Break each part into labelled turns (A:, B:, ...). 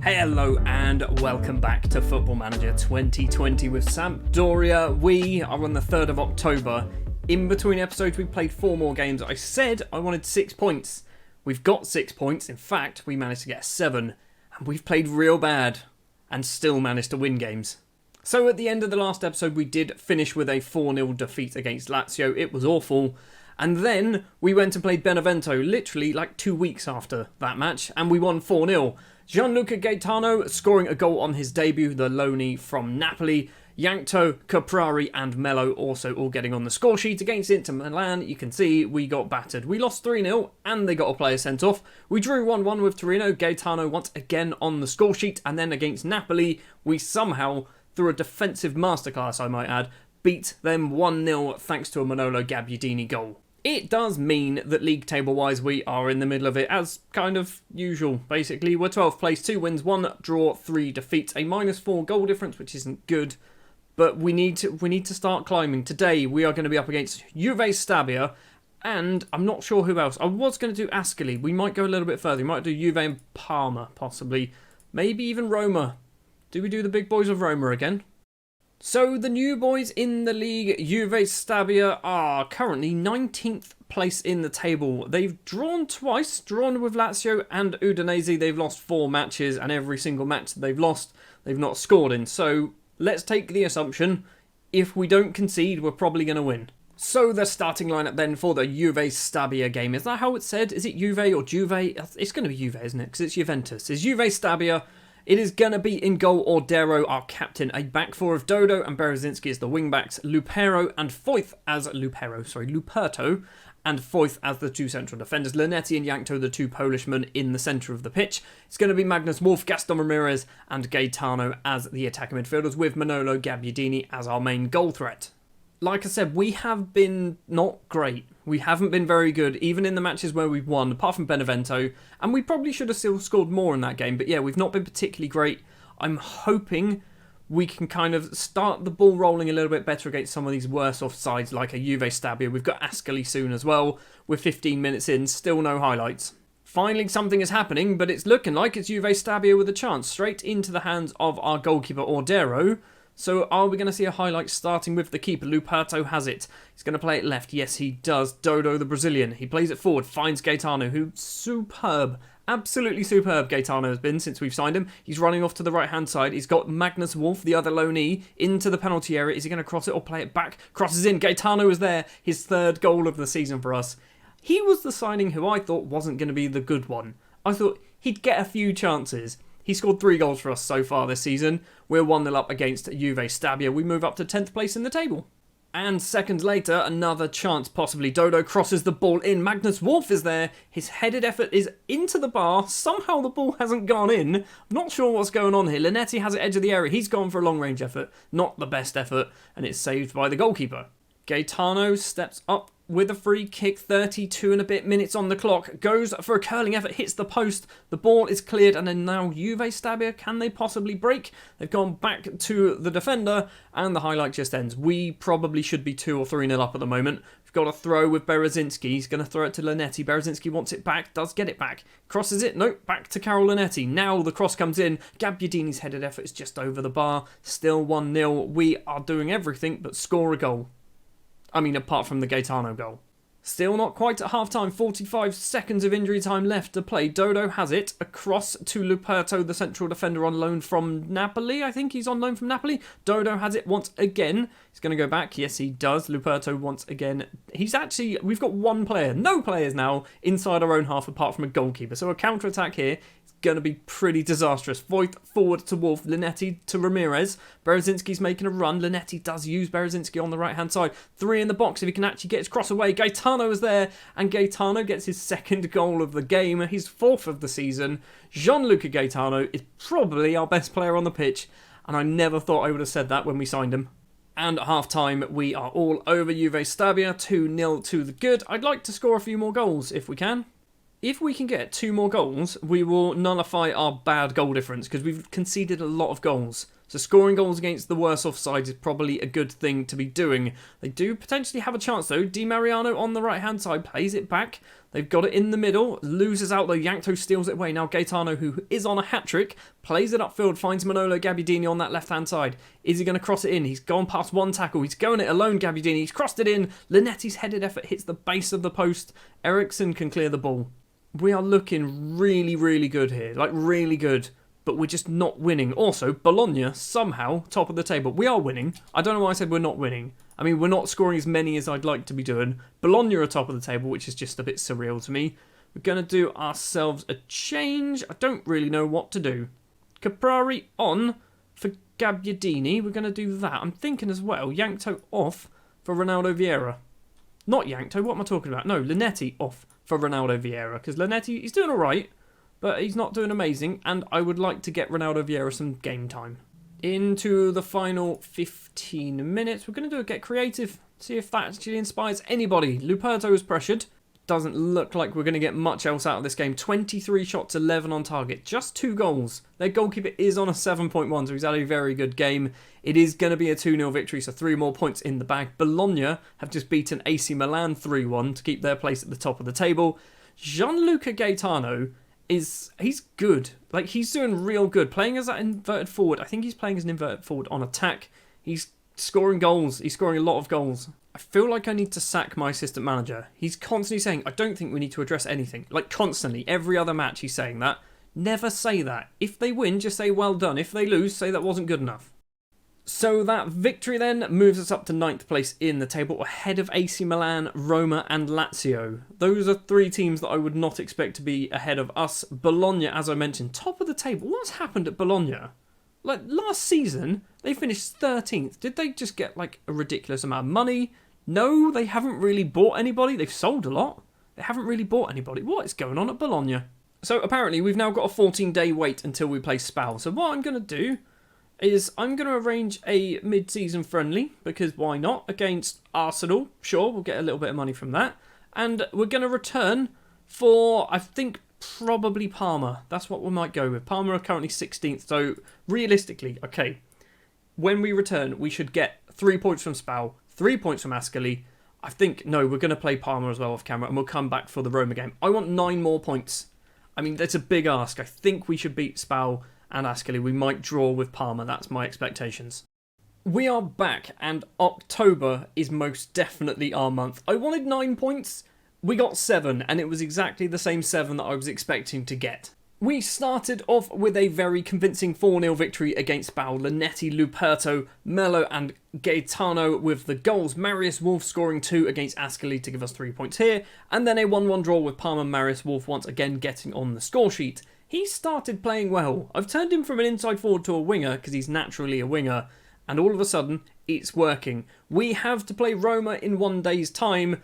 A: Hello and welcome back to Football Manager 2020 with Sampdoria. We are on the 3rd of October. In between episodes we played 4 more games. I said I wanted 6 points. We've got 6 points. In fact, we managed to get 7. And we've played real bad and still managed to win games. So at the end of the last episode we did finish with a 4-0 defeat against Lazio. It was awful. And then we went and played Benevento literally like 2 weeks after that match. And we won 4-0. Gianluca Gaetano scoring a goal on his debut, the loanee from Napoli. Yankto, Caprari and Mello also all getting on the score sheet. Against Inter Milan, you can see we got battered. We lost 3-0 and they got a player sent off. We drew 1-1 with Torino. Gaetano once again on the score sheet. And then against Napoli, we somehow, through a defensive masterclass I might add, beat them 1-0 thanks to a Manolo Gabbiadini goal. It does mean that league table-wise we are in the middle of it as kind of usual, basically. We're 12th place, 2 wins, 1 draw, 3 defeats, a -4 goal difference, which isn't good. But we need to start climbing. Today we are going to be up against Juve Stabia, and I'm not sure who else. I was going to do Ascoli. We might go a little bit further. We might do Juve and Parma, possibly. Maybe even Roma. Do we do the big boys of Roma again? So the new boys in the league, Juve Stabia, are currently 19th place in the table. They've drawn twice, drawn with Lazio and Udinese. They've lost 4 matches, and every single match that they've lost, they've not scored in. So let's take the assumption, if we don't concede, we're probably going to win. So the starting lineup then for the Juve Stabia game. Is that how it's said? Is it Juve or Juve? It's going to be Juve, isn't it? Because it's Juventus. It's Juve Stabia. It is going to be in goal Ordero, our captain, a back 4 of Dodo and Berezinski as the wing-backs, Luperto, and Foyth as the 2 central defenders, Linetti and Yankto, the 2 Polishmen in the centre of the pitch. It's going to be Magnus Wolf, Gaston Ramirez and Gaetano as the attacking midfielders, with Manolo Gabbiadini as our main goal threat. Like I said, we have been not great. We haven't been very good, even in the matches where we've won, apart from Benevento. And we probably should have still scored more in that game. But yeah, we've not been particularly great. I'm hoping we can kind of start the ball rolling a little bit better against some of these worse off sides, like a Juve Stabia. We've got Ascoli soon as well. We're 15 minutes in, still no highlights. Finally, something is happening, but it's looking like it's Juve Stabia with a chance. Straight into the hands of our goalkeeper, Ordero. So are we going to see a highlight starting with the keeper? Luperto has it. He's going to play it left. Yes, he does. Dodo, the Brazilian. He plays it forward. Finds Gaetano, who superb. Absolutely superb Gaetano has been since we've signed him. He's running off to the right-hand side. He's got Magnus Wolf, the other loanee, into the penalty area. Is he going to cross it or play it back? Crosses in. Gaetano is there. His 3rd goal of the season for us. He was the signing who I thought wasn't going to be the good one. I thought he'd get a few chances. He scored 3 goals for us so far this season. We're 1-0 up against Juve Stabia. We move up to 10th place in the table. And seconds later, another chance possibly. Dodo crosses the ball in. Magnus Wolf is there. His headed effort is into the bar. Somehow the ball hasn't gone in. I'm not sure what's going on here. Linetti has it edge of the area. He's gone for a long-range effort. Not the best effort. And it's saved by the goalkeeper. Gaetano steps up with a free kick, 32 and a bit minutes on the clock, goes for a curling effort, hits the post, the ball is cleared, and then now Juve Stabia, can they possibly break? They've gone back to the defender, and the highlight just ends. We probably should be 2 or 3-0 up at the moment. We've got a throw with Berezinski, he's going to throw it to Linetti, Berezinski wants it back, does get it back, crosses it, nope, back to Carol Linetti. Now the cross comes in, Gabbiadini's headed effort is just over the bar, still 1-0. We are doing everything but score a goal. I mean, apart from the Gaetano goal. Still not quite at half-time. 45 seconds of injury time left to play. Dodo has it. Across to Luperto, the central defender on loan from Napoli. I think he's on loan from Napoli. Dodo has it once again. He's going to go back. Yes, he does. Luperto once again. We've got 1 player. No players now inside our own half apart from a goalkeeper. So a counter-attack here. Going to be pretty disastrous. Voigt forward to Wolf, Linetti to Ramirez. Berezinski's making a run. Linetti does use Berezinski on the right-hand side. 3 in the box if he can actually get his cross away. Gaetano is there, and Gaetano gets his 2nd goal of the game. His 4th of the season. Gianluca Gaetano is probably our best player on the pitch, and I never thought I would have said that when we signed him. And at half-time, we are all over Juve Stabia, 2-0 to the good. I'd like to score a few more goals if we can. If we can get 2 more goals, we will nullify our bad goal difference because we've conceded a lot of goals. So scoring goals against the worse off sides is probably a good thing to be doing. They do potentially have a chance though. Di Mariano on the right-hand side plays it back. They've got it in the middle, loses out though, Yankto steals it away. Now Gaetano, who is on a hat-trick, plays it upfield, finds Manolo Gabbiadini on that left-hand side. Is he going to cross it in? He's gone past one tackle, he's going it alone, Gabbiadini, he's crossed it in. Linetti's headed effort hits the base of the post. Eriksson can clear the ball. We are looking really, really good here, like really good. But we're just not winning. Also, Bologna, somehow, top of the table. We are winning. I don't know why I said we're not winning. I mean, we're not scoring as many as I'd like to be doing. Bologna are top of the table, which is just a bit surreal to me. We're going to do ourselves a change. I don't really know what to do. Caprari on for Gabbiadini. We're going to do that. I'm thinking as well, Yankto off for Ronaldo Vieira. Not Yankto, what am I talking about? No, Linetti off for Ronaldo Vieira. Because Linetti, he's doing all right. But he's not doing amazing, and I would like to get Ronaldo Vieira some game time. Into the final 15 minutes, we're going to do a get creative, see if that actually inspires anybody. Luperto is pressured. Doesn't look like we're going to get much else out of this game. 23 shots, 11 on target, just 2 goals. Their goalkeeper is on a 7.1, so he's had a very good game. It is going to be a 2-0 victory, so 3 more points in the bag. Bologna have just beaten AC Milan 3-1 to keep their place at the top of the table. Gianluca Gaetano he's good. Like, he's doing real good. Playing as that inverted forward. I think he's playing as an inverted forward on attack. He's scoring goals. He's scoring a lot of goals. I feel like I need to sack my assistant manager. He's constantly saying, I don't think we need to address anything. Like, constantly. Every other match he's saying that. Never say that. If they win, just say well done. If they lose, say that wasn't good enough. So that victory then moves us up to 9th place in the table, ahead of AC Milan, Roma and Lazio. Those are 3 teams that I would not expect to be ahead of us. Bologna, as I mentioned, top of the table. What's happened at Bologna? Like, last season, they finished 13th. Did they just get, like, a ridiculous amount of money? No, they haven't really bought anybody. They've sold a lot. They haven't really bought anybody. What is going on at Bologna? So, apparently, we've now got a 14-day wait until we play Spal. So, what I'm going to do is I'm going to arrange a mid-season friendly, because why not, against Arsenal. Sure, we'll get a little bit of money from that. And we're going to return for, I think, probably Parma. That's what we might go with. Parma are currently 16th, so realistically, okay, when we return, we should get 3 points from Spal, 3 points from Ascoli. I think, no, we're going to play Parma as well off camera, and we'll come back for the Roma game. I want 9 more points. I mean, that's a big ask. I think we should beat Spal and Ascoli. We might draw with Parma. That's my expectations. We are back, and October is most definitely our month. I wanted 9 points. We got 7, and it was exactly the same 7 that I was expecting to get. We started off with a very convincing 4-0 victory against Spal. Linetti, Luperto, Melo and Gaetano with the goals. Marius Wolf scoring 2 against Ascoli to give us 3 points here. And then a 1-1 draw with Parma. Marius Wolf once again getting on the score sheet. He started playing well. I've turned him from an inside forward to a winger because he's naturally a winger. And all of a sudden, it's working. We have to play Roma in 1 day's time.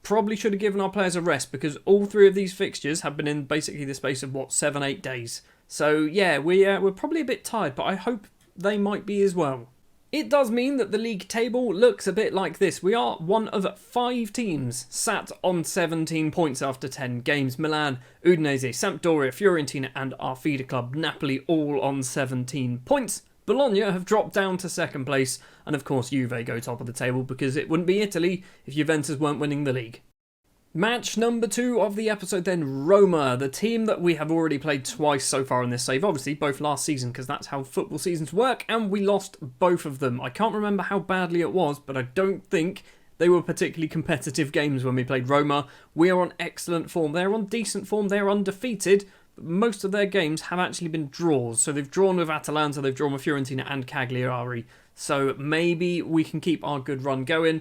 A: Probably should have given our players a rest because all 3 of these fixtures have been in basically the space of, 7-8 days. So yeah, we're probably a bit tired, but I hope they might be as well. It does mean that the league table looks a bit like this. We are one of 5 teams sat on 17 points after 10 games. Milan, Udinese, Sampdoria, Fiorentina and our feeder club Napoli all on 17 points. Bologna have dropped down to 2nd place, and of course Juve go top of the table because it wouldn't be Italy if Juventus weren't winning the league. Match number 2 of the episode then, Roma, the team that we have already played twice so far in this save, obviously both last season because that's how football seasons work, and we lost both of them. I can't remember how badly it was, but I don't think they were particularly competitive games when we played Roma. We are on excellent form, they're on decent form, they're undefeated. Most of their games have actually been draws. So they've drawn with Atalanta, they've drawn with Fiorentina and Cagliari. So maybe we can keep our good run going.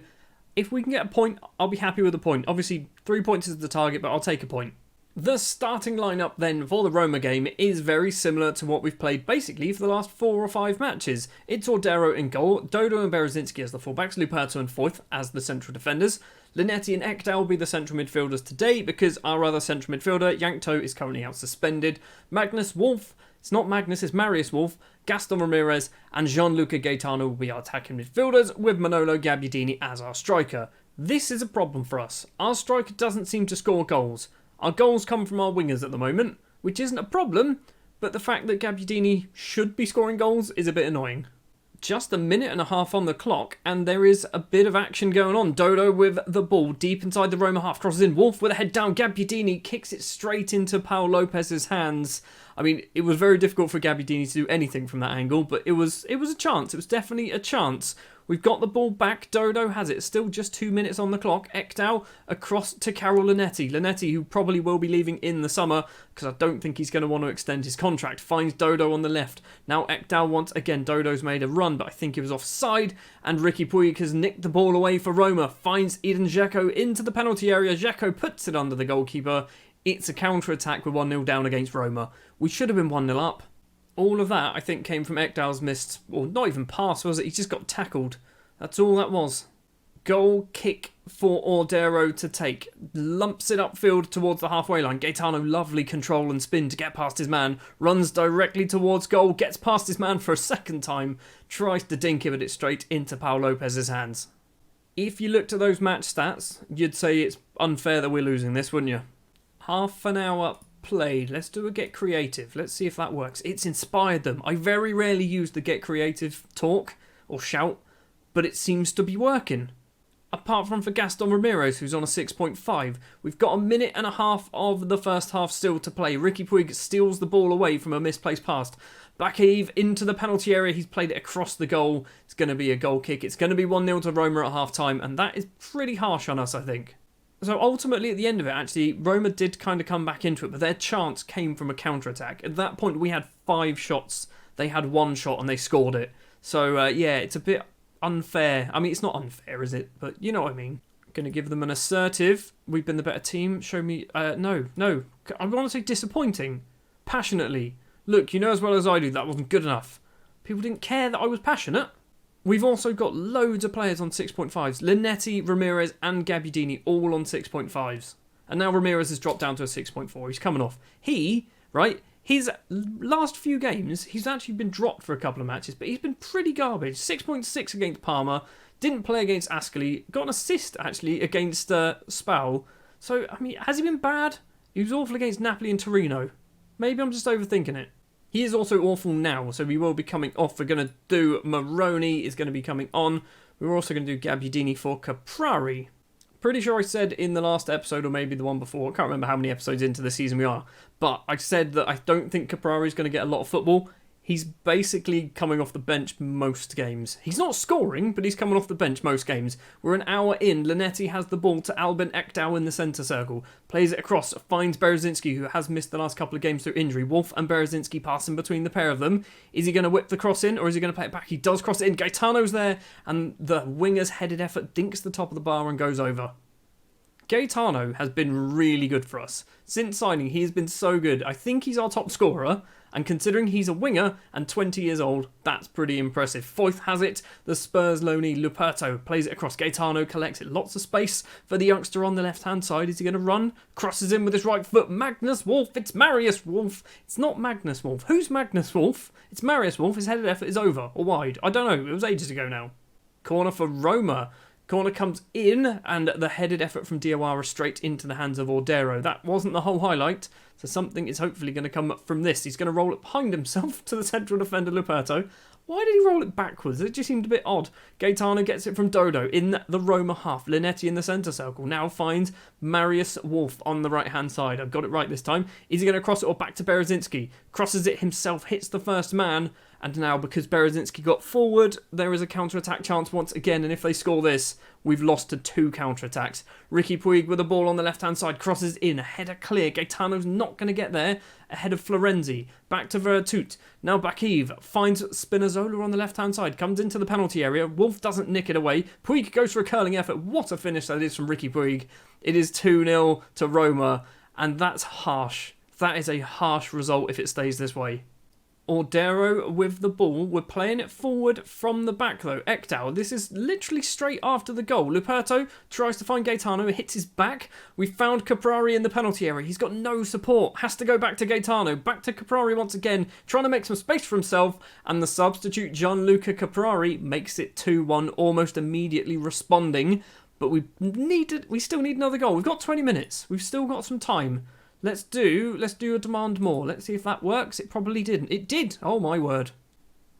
A: If we can get a point, I'll be happy with a point. Obviously, 3 points is the target, but I'll take a point. The starting lineup then for the Roma game is very similar to what we've played basically for the last 4 or 5 matches. It's Ordero in goal, Dodo and Berezinski as the fullbacks, Luperto and Foyth as the central defenders. Linetti and Ekdal will be the central midfielders today because our other central midfielder, Yankto, is currently out suspended. Magnus Wolf, it's not Magnus, it's Marius Wolf, Gaston Ramirez and Gianluca Gaetano will be our attacking midfielders with Manolo Gabbiadini as our striker. This is a problem for us. Our striker doesn't seem to score goals. Our goals come from our wingers at the moment, which isn't a problem, but the fact that Gabbiadini should be scoring goals is a bit annoying. Just a minute and a half on the clock, and there is a bit of action going on. Dodo with the ball deep inside the Roma half, crosses in. Wolf with a head down. Gabbiadini kicks it straight into Paul Lopez's hands. I mean, it was very difficult for Gabbiadini to do anything from that angle, but it was a chance. It was definitely a chance. We've got the ball back. Dodo has it. Still just 2 minutes on the clock. Ekdal across to Carol Linetti. Linetti, who probably will be leaving in the summer because I don't think he's going to want to extend his contract, finds Dodo on the left. Now Ekdal once again. Dodo's made a run, but I think he was offside. And Ricky Puig has nicked the ball away for Roma. Finds Eden Dzeko into the penalty area. Dzeko puts it under the goalkeeper. It's a counter-attack with 1-0 down against Roma. We should have been 1-0 up. All of that, I think, came from Ekdal's missed, or not even pass, was it? He just got tackled. That's all that was. Goal kick for Ordero to take. Lumps it upfield towards the halfway line. Gaetano, lovely control and spin to get past his man. Runs directly towards goal. Gets past his man for a second time. Tries to dink it, but it's straight into Paul Lopez's hands. If you looked at those match stats, you'd say it's unfair that we're losing this, wouldn't you? Half an hour played. Let's do a get creative. Let's see if that works. It's inspired them. I very rarely use the get creative talk or shout, but it seems to be working. Apart from for Gaston Ramirez, who's on a 6.5. We've got a minute and a half of the first half still to play. Ricky Puig steals the ball away from a misplaced pass. Bakiev into the penalty area. He's played it across the goal. It's going to be a goal kick. It's going to be 1-0 to Roma at half time, and that is pretty harsh on us, I think. So ultimately, at the end of it, actually, Roma did kind of come back into it, but their chance came from a counter-attack. At that point, we had 5 shots. They had 1 shot, and they scored it. So, yeah, it's a bit unfair. I mean, it's not unfair, is it? But you know what I mean. Going to give them an assertive. We've been the better team. Show me... No. I want to say disappointing. Passionately. Look, you know as well as I do, that wasn't good enough. People didn't care that I was passionate. We've also got loads of players on 6.5s. Linetti, Ramirez and Gabbiadini all on 6.5s. And now Ramirez has dropped down to a 6.4. He's coming off. His last few games, he's actually been dropped for a couple of matches, but he's been pretty garbage. 6.6 against Parma. Didn't play against Ascoli. Got an assist, actually, against Spal. So, I mean, has he been bad? He was awful against Napoli and Torino. Maybe I'm just overthinking it. He is also awful now, so we will be coming off. We're going to do Moroni is going to be coming on. We're also going to do Gabbiadini for Caprari. Pretty sure I said in the last episode, or maybe the one before, I can't remember how many episodes into the season we are, but I said that I don't think Caprari is going to get a lot of football. He's basically coming off the bench most games. He's not scoring, but he's coming off the bench most games. We're an hour in. Linetti has the ball to Albin Ekdal in the centre circle. Plays it across, finds Berezinski, who has missed the last couple of games through injury. Wolf and Berezinski passing between the pair of them. Is he going to whip the cross in, or is he going to play it back? He does cross it in. Gaetano's there, and the winger's headed effort dinks the top of the bar and goes over. Gaetano has been really good for us. Since signing, he has been so good. I think he's our top scorer, and considering he's a winger and 20 years old, that's pretty impressive. Foyth has it. The Spurs loanee Luperto plays it across. Gaetano collects it. Lots of space for the youngster on the left-hand side. Is he going to run? Crosses in with his right foot. Magnus Wolf. It's Marius Wolf. It's not Magnus Wolf. Who's Magnus Wolf? It's Marius Wolf. His headed effort is over or wide. I don't know. It was ages ago now. Corner for Roma. Corner comes in, and the headed effort from Diawara straight into the hands of Ordero. That wasn't the whole highlight, so something is hopefully going to come from this. He's going to roll it behind himself to the central defender, Luperto. Why did he roll it backwards? It just seemed a bit odd. Gaetano gets it from Dodo in the Roma half. Linetti in the centre circle. Now finds Marius Wolf on the right-hand side. I've got it right this time. Is he going to cross it or back to Berezinski? Crosses it himself, hits the first man. And now, because Berezinski got forward, there is a counter-attack chance once again. And if they score this, we've lost to 2 counter-attacks. Ricky Puig with the ball on the left-hand side. Crosses in. A header clear. Gaetano's not going to get there. Ahead of Florenzi. Back to Vertut. Now Bakiev finds Spinazzola on the left-hand side. Comes into the penalty area. Wolf doesn't nick it away. Puig goes for a curling effort. What a finish that is from Ricky Puig. It is 2-0 to Roma. And that's harsh. That is a harsh result if it stays this way. Ordero with the ball. We're playing it forward from the back though. Ekdal, this is literally straight after the goal. Luperto tries to find Gaetano, it hits his back. We found Caprari in the penalty area. He's got no support. Has to go back to Gaetano. Back to Caprari once again, trying to make some space for himself. And the substitute Gianluca Caprari makes it 2-1, almost immediately responding. But we still need another goal. We've got 20 minutes. We've still got some time. Let's do a demand more. Let's see if that works. It probably didn't. It did. Oh my word.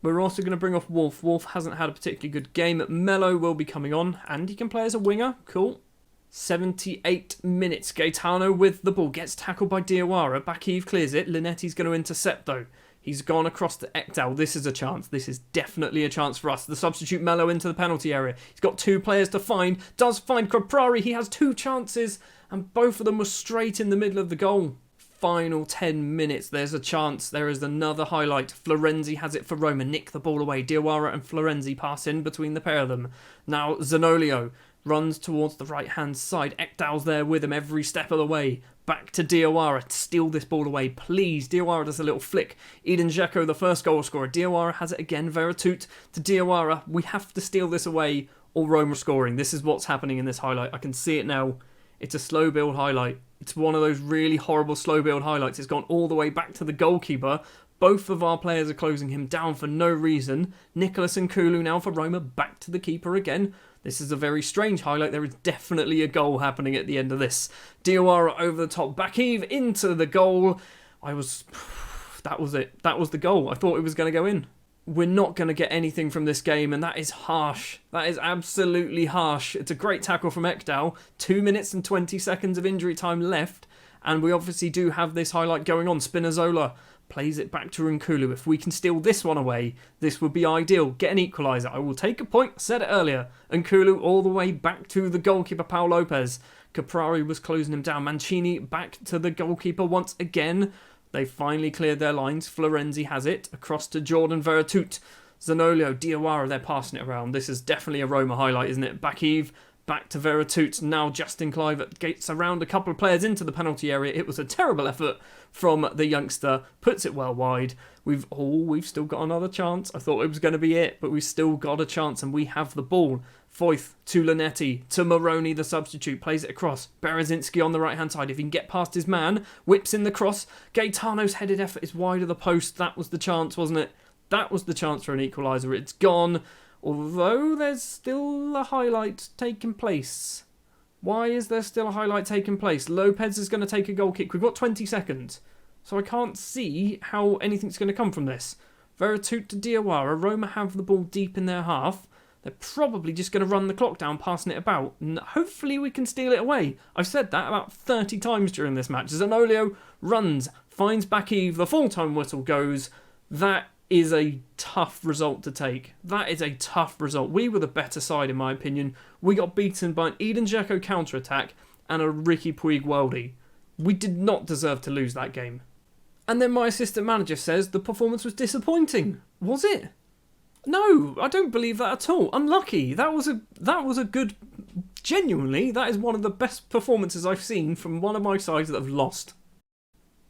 A: We're also going to bring off Wolf. Wolf hasn't had a particularly good game. Mello will be coming on, and he can play as a winger. Cool. 78 minutes. Gaetano with the ball. Gets tackled by Diawara. Bakiev clears it. Linetti's going to intercept, though. He's gone across to Ekdal. This is a chance. This is definitely a chance for us. The substitute Mello into the penalty area. He's got 2 players to find. Does find Caprari. He has 2 chances, and both of them were straight in the middle of the goal. Final 10 minutes. There's a chance. There is another highlight. Florenzi has it for Roma. Nick the ball away. Diawara and Florenzi pass in between the pair of them. Now Zanolio runs towards the right-hand side. Ekdal's there with him every step of the way. Back to Diawara to steal this ball away, please. Diawara does a little flick. Edin Dzeko, the first goal scorer. Diawara has it again. Veretout to Diawara. We have to steal this away or Roma scoring. This is what's happening in this highlight. I can see it now. It's a slow build highlight. It's one of those really horrible slow build highlights. It's gone all the way back to the goalkeeper. Both of our players are closing him down for no reason. Nicholas and Kulu now for Roma. Back to the keeper again. This is a very strange highlight. There is definitely a goal happening at the end of this. Diawara over the top. Bakiev into the goal. That was it. That was the goal. I thought it was going to go in. We're not going to get anything from this game, and that is harsh. That is absolutely harsh. It's a great tackle from Ekdal. 2 minutes and 20 seconds of injury time left, and we obviously do have this highlight going on. Spinazzola plays it back to Nkulu. If we can steal this one away, this would be ideal. Get an equaliser. I will take a point. I said it earlier. Nkulu all the way back to the goalkeeper, Paul Lopez. Caprari was closing him down. Mancini back to the goalkeeper once again. They finally cleared their lines. Florenzi has it. Across to Jordan Veretout. Zanolio, Diawara, they're passing it around. This is definitely a Roma highlight, isn't it? Bakiev back to Veretout. Now Justin Clive gates around a couple of players into the penalty area. It was a terrible effort from the youngster. Puts it well wide. We've still got another chance. I thought it was going to be it, but we've still got a chance, and we have the ball. Foyth to Linetti, to Moroni, the substitute, plays it across. Berezinski on the right-hand side. If he can get past his man, whips in the cross. Gaetano's headed effort is wide of the post. That was the chance, wasn't it? That was the chance for an equaliser. It's gone, although there's still a highlight taking place. Why is there still a highlight taking place? Lopez is going to take a goal kick. We've got 20 seconds, so I can't see how anything's going to come from this. Veretout to Diawara. Roma have the ball deep in their half. They're probably just going to run the clock down, passing it about. And hopefully we can steal it away. I've said that about 30 times during this match. Zanolio runs, finds Bakiev, the full-time whistle goes. That is a tough result to take. That is a tough result. We were the better side, in my opinion. We got beaten by an Edin Dzeko counter-attack and a Ricky Puig worldie. We did not deserve to lose that game. And then my assistant manager says the performance was disappointing. Was it? No, I don't believe that at all. Unlucky. That was a good... Genuinely, that is one of the best performances I've seen from one of my sides that have lost.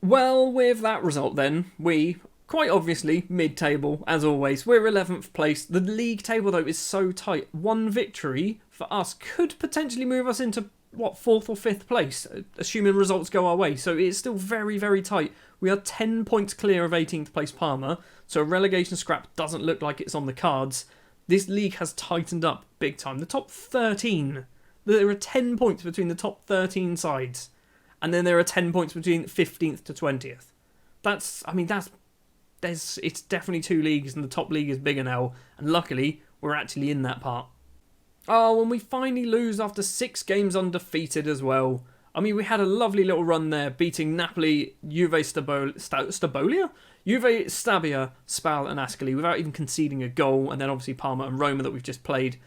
A: Well, with that result then, we, quite obviously, mid-table, as always. We're 11th place. The league table, though, is so tight. One victory for us could potentially move us into, 4th or 5th place, assuming results go our way. So it's still very, very tight. We are 10 points clear of 18th place Parma, so a relegation scrap doesn't look like it's on the cards. This league has tightened up big time. The top 13, there are 10 points between the top 13 sides, and then there are 10 points between 15th to 20th. It's definitely 2 leagues, and the top league is bigger now, and luckily, we're actually in that part. Oh, and we finally lose after 6 games undefeated as well. I mean, we had a lovely little run there, beating Napoli, Juve Stabia, Spal and Ascoli without even conceding a goal, and then obviously Parma and Roma that we've just played.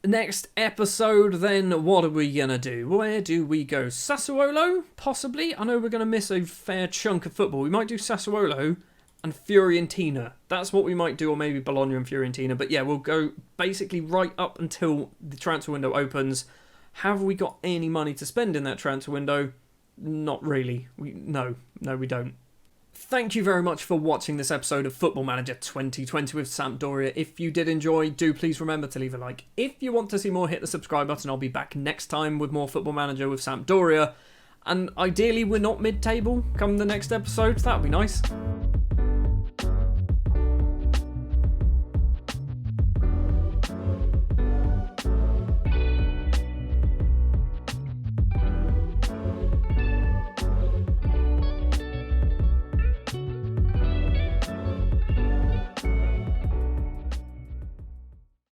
A: Next episode, then, what are we going to do? Where do we go? Sassuolo? Possibly? I know we're going to miss a fair chunk of football. We might do Sassuolo and Fiorentina. That's what we might do, or maybe Bologna and Fiorentina. But yeah, we'll go basically right up until the transfer window opens. Have we got any money to spend in that transfer window? Not really. No, we don't. Thank you very much for watching this episode of Football Manager 2020 with Sampdoria. If you did enjoy, do please remember to leave a like. If you want to see more, hit the subscribe button. I'll be back next time with more Football Manager with Sampdoria. And ideally, we're not mid-table come the next episode. That would be nice.